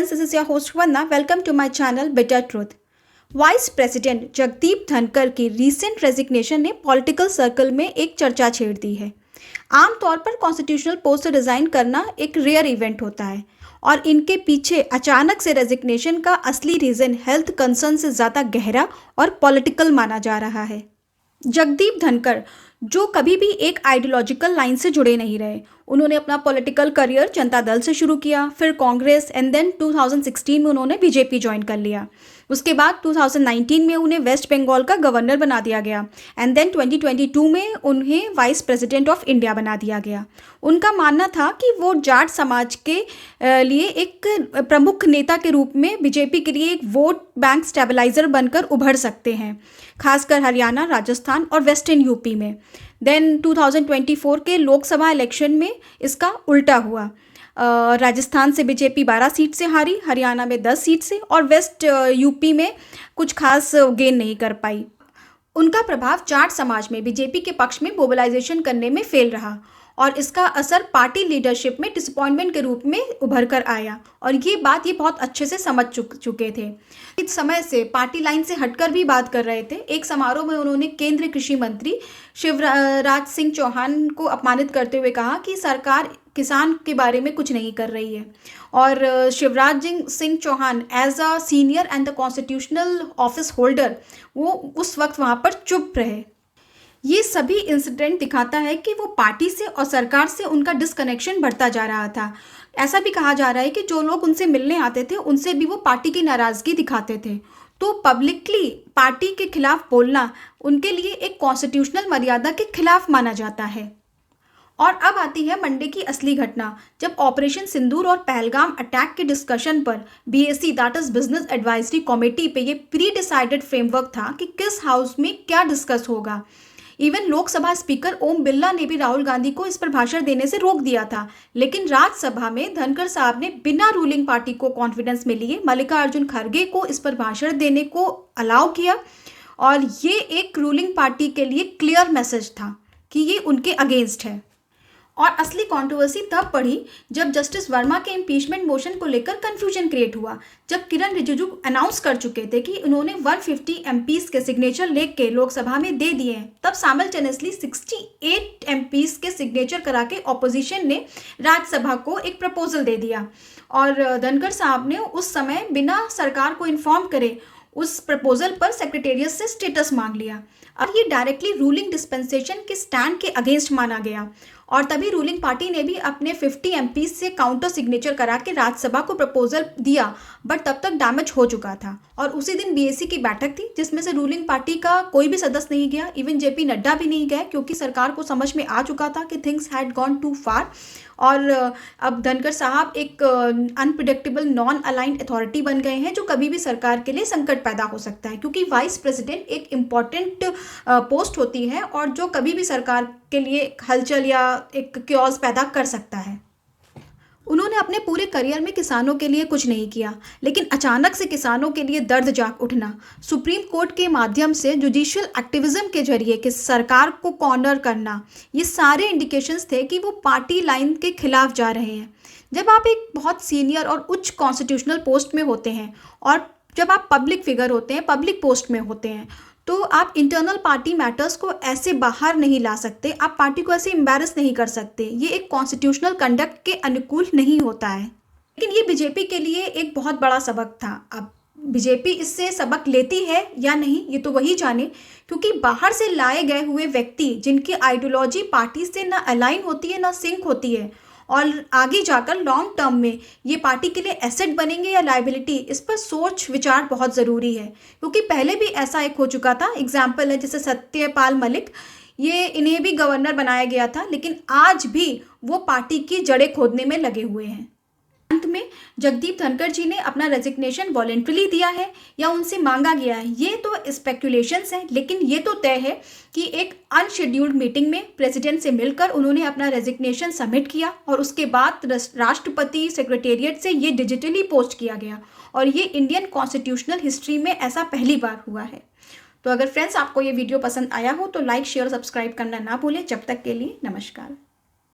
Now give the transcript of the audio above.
friends, this is your host Vanna. Welcome to my channel Bitter Truth. Vice president Jagdeep Dhankhar की recent resignation ने political circle में एक चर्चा छेड़ दी है। आमतौर पर कॉन्स्टिट्यूशनल पोस्ट से रिजाइन करना एक रेयर इवेंट होता है और इनके पीछे अचानक से रेजिग्नेशन का असली रीज़न हेल्थ कंसर्न से ज़्यादा गहरा और पॉलिटिकल माना जा रहा है। जगदीप धनखड़ जो कभी भी एक आइडियोलॉजिकल लाइन से जुड़े नहीं रहे, उन्होंने अपना पॉलिटिकल करियर जनता दल से शुरू किया, फिर कांग्रेस एंड देन 2016 में उन्होंने बीजेपी ज्वाइन कर लिया। उसके बाद 2019 में उन्हें वेस्ट बंगाल का गवर्नर बना दिया गया एंड देन 2022 में उन्हें वाइस प्रेसिडेंट ऑफ इंडिया बना दिया गया। उनका मानना था कि वो जाट समाज के लिए एक प्रमुख नेता के रूप में बीजेपी के लिए एक वोट बैंक स्टेबलाइजर बनकर उभर सकते हैं, खासकर हरियाणा, राजस्थान और वेस्टर्न यूपी में। देन 2024 के लोकसभा इलेक्शन में इसका उल्टा हुआ। राजस्थान से बीजेपी 12 सीट से हारी, हरियाणा में 10 सीट से और वेस्ट यूपी में कुछ खास गेन नहीं कर पाई। उनका प्रभाव जाट समाज में बीजेपी के पक्ष में मोबिलाइजेशन करने में फेल रहा और इसका असर पार्टी लीडरशिप में डिसअपॉइंटमेंट के रूप में उभर कर आया और ये बहुत अच्छे से समझ चुके थे। इस समय से पार्टी लाइन से हटकर भी बात कर रहे थे। एक समारोह में उन्होंने केंद्रीय कृषि मंत्री शिवराज सिंह चौहान को अपमानित करते हुए कहा कि सरकार किसान के बारे में कुछ नहीं कर रही है और Shivraj Singh Chauhan as a senior and the constitutional office holder वो उस वक्त वहाँ पर चुप रहे। ये सभी इंसिडेंट दिखाता है कि वो पार्टी से और सरकार से उनका डिसकनेक्शन बढ़ता जा रहा था। ऐसा भी कहा जा रहा है कि जो लोग उनसे मिलने आते थे उनसे भी वो पार्टी की नाराज़गी दिखाते थे। तो पब्लिकली पार्टी के खिलाफ बोलना उनके लिए एक कॉन्स्टिट्यूशनल मर्यादा के खिलाफ माना जाता है। और अब आती है मंडे की असली घटना, जब ऑपरेशन सिंदूर और पहलगाम अटैक के डिस्कशन पर BSc that is business advisory committee पे ये प्री डिसाइडेड फ्रेमवर्क था कि किस हाउस में क्या डिस्कस होगा। इवन लोकसभा स्पीकर ओम बिरला ने भी राहुल गांधी को इस पर भाषण देने से रोक दिया था, लेकिन राज्यसभा में धनखड़ साहब ने बिना रूलिंग पार्टी को कॉन्फिडेंस में लिए मल्लिकार्जुन खड़गे को इस पर भाषण देने को अलाउ किया और ये एक रूलिंग पार्टी के लिए क्लियर मैसेज था कि ये उनके अगेंस्ट है। और असली कंट्रोवर्सी तब बढ़ी जब जस्टिस वर्मा के इम्पीचमेंट मोशन को लेकर कंफ्यूजन क्रिएट हुआ। जब किरण रिजिजू अनाउंस कर चुके थे कि उन्होंने 150 एमपीज के सिग्नेचर लेके लोकसभा में दे दिए हैं, तब साइमल्टेनियसली 68 एमपीज के सिग्नेचर करा के ऑपोजिशन ने राज्यसभा को एक प्रपोजल दे दिया और धनखड़ साहब ने उस समय बिना सरकार को इन्फॉर्म करे उस प्रपोजल पर सेक्रेटेरिएट से स्टेटस मांग लिया। अब ये डायरेक्टली रूलिंग डिस्पेंसेशन के स्टैंड के अगेंस्ट माना गया और तभी रूलिंग पार्टी ने भी अपने 50 एमपीज से काउंटर सिग्नेचर करा के राज्यसभा को प्रपोजल दिया, बट तब तक डैमेज हो चुका था। और उसी दिन बीएससी की बैठक थी जिसमें से रूलिंग पार्टी का कोई भी सदस्य नहीं गया, इवन जेपी नड्डा भी नहीं गए, क्योंकि सरकार को समझ में आ चुका था कि थिंग्स हैड गॉन टू फार और अब धनखड़ साहब एक अनप्रिडिक्टेबल नॉन अलाइंड अथॉरिटी बन गए हैं जो कभी भी सरकार के लिए संकट पैदा हो सकता है, क्योंकि वाइस प्रेसिडेंट एक इम्पॉर्टेंट पोस्ट होती है और जो कभी भी सरकार के लिए हलचल या एक क्योस पैदा कर सकता है। उन्होंने अपने पूरे करियर में किसानों के लिए कुछ नहीं किया, लेकिन अचानक से किसानों के लिए दर्द जाग उठना, सुप्रीम कोर्ट के माध्यम से जुडिशियल एक्टिविज्म के जरिए कि सरकार को कॉर्नर करना, ये सारे इंडिकेशंस थे कि वो पार्टी लाइन के खिलाफ जा रहे हैं। जब आप एक बहुत सीनियर और उच्च कॉन्स्टिट्यूशनल पोस्ट में होते हैं और जब आप पब्लिक फिगर होते हैं, पब्लिक पोस्ट में होते हैं, तो आप इंटरनल पार्टी मैटर्स को ऐसे बाहर नहीं ला सकते, आप पार्टी को ऐसे एम्बैरस नहीं कर सकते। ये एक कॉन्स्टिट्यूशनल कंडक्ट के अनुकूल नहीं होता है। लेकिन ये बीजेपी के लिए एक बहुत बड़ा सबक था। अब बीजेपी इससे सबक लेती है या नहीं ये तो वही जाने, क्योंकि बाहर से लाए गए हुए व्यक्ति जिनकी आइडियोलॉजी पार्टी से ना अलाइन होती है ना सिंक होती है और आगे जाकर लॉन्ग टर्म में ये पार्टी के लिए एसेट बनेंगे या लाइबिलिटी, इस पर सोच विचार बहुत ज़रूरी है। क्योंकि पहले भी ऐसा एक हो चुका था, एग्जाम्पल है जैसे सत्यपाल मलिक, ये इन्हें भी गवर्नर बनाया गया था, लेकिन आज भी वो पार्टी की जड़ें खोदने में लगे हुए हैं। अंत में जगदीप धनखड़ जी ने अपना रेजिग्नेशन वॉलेंट्रली दिया है या उनसे मांगा गया है, ये तो स्पेकुलेशंस हैं, लेकिन ये तो तय है कि एक अनशेड्यूल्ड मीटिंग में प्रेसिडेंट से मिलकर उन्होंने अपना रेजिग्नेशन सबमिट किया और उसके बाद राष्ट्रपति सेक्रेटेरिएट से ये डिजिटली पोस्ट किया गया और ये इंडियन कॉन्स्टिट्यूशनल हिस्ट्री में ऐसा पहली बार हुआ है। तो अगर फ्रेंड्स आपको ये वीडियो पसंद आया हो तो लाइक, शेयर और सब्सक्राइब करना ना भूलें। जब तक के लिए नमस्कार।